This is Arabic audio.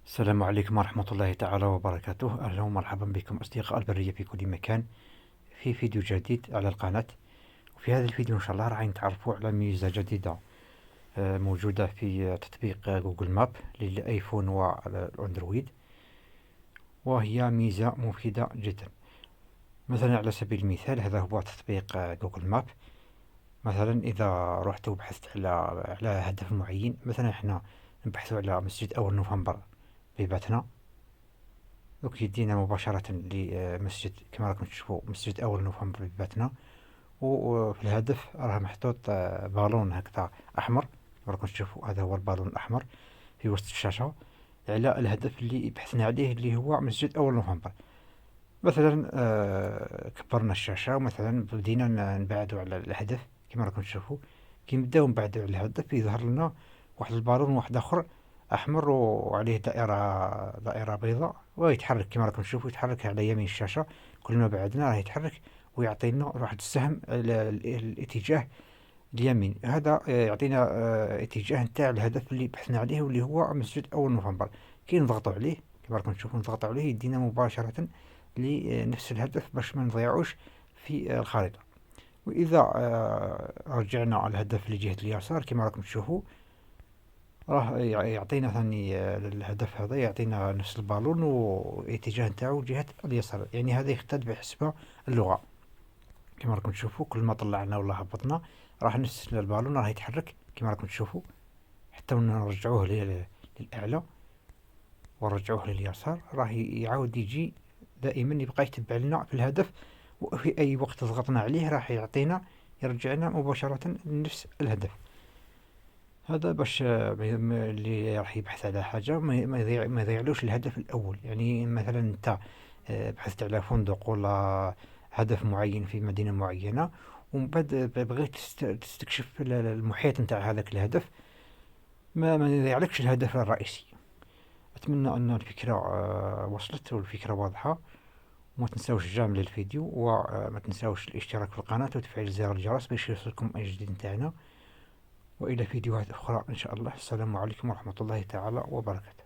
السلام عليكم ورحمة الله تعالى وبركاته. أهلا ومرحبا بكم أصدقاء البرية في كل مكان في فيديو جديد على القناة. وفي هذا الفيديو إن شاء الله راح نتعرفوا على ميزة جديدة موجودة في تطبيق جوجل ماب للآيفون والأندرويد، وهي ميزة مفيدة جدا. مثلا على سبيل المثال، هذا هو تطبيق جوجل ماب. مثلا إذا رحت وبحثت على هدف معين، مثلا احنا نبحث على مسجد أول نوفمبر بباتنا، دوك يدينا مباشرة لمسجد كما راكم تشوفوا، مسجد أول نوفمبر بباتنا. وفي الهدف راه محطوط بالون هكذا أحمر، كما راكم تشوفوا هذا هو البالون الأحمر في وسط الشاشة على الهدف اللي بحثنا عليه اللي هو مسجد أول نوفمبر. مثلا كبرنا الشاشة ومثلا بدينا نبعدوا على الهدف كما راكم تشوفوا. كي نبداو نبعدوا على الهدف يظهر لنا واحد البالون واحد آخر أحمر وعليه دائرة بيضاء، ويتحرك كما راكم تشوفوا، يتحرك على يمين الشاشة. كل ما بعدنا راه يتحرك ويعطينا واحد السهم الاتجاه اليمين. هذا يعطينا اتجاه نتاع الهدف اللي بحثنا عليه واللي هو مسجد أول نوفمبر. كي نضغطوا عليه كما راكم تشوفوا، نضغطوا عليه يدينا مباشرة لنفس الهدف باش ما نضيعوش في الخريطة. وإذا رجعنا على الهدف لجهة اليسار كما راكم تشوفوا، راه يعطينا ثاني الهدف هذا يعطينا نفس البالون واتجاه نتاعو جهة اليسار. يعني هذا يختلف بحسب اللغة. كما راكم تشوفوا كل ما طلعنا ولا هبطنا راح نفس البالون راه يتحرك كما راكم تشوفوا، حتى نرجعوه للأعلى ونرجعوه لليسار راه يعاود يجي دائما يبقى يتبع لنا في الهدف. وفي أي وقت ضغطنا عليه راح يعطينا يرجعنا مباشرة لنفس الهدف. هذا باش اللي راح يبحث على حاجة ما يضيعلوش الهدف الأول. يعني مثلا أنت بحثت على فندق ولا هدف معين في مدينة معينة، ومن بعد بغيت تستكشف المحيط نتاع هذاك الهدف، ما يضيعلكش الهدف الرئيسي. أتمنى أن الفكرة وصلت والفكرة واضحة. وما تنساوش الإعجاب للفيديو، وما تنساوش الاشتراك في القناة وتفعيل زر الجرس باش يوصلكم أي جديد نتاعنا. وإلى فيديوهات أخرى إن شاء الله. السلام عليكم ورحمة الله تعالى وبركاته.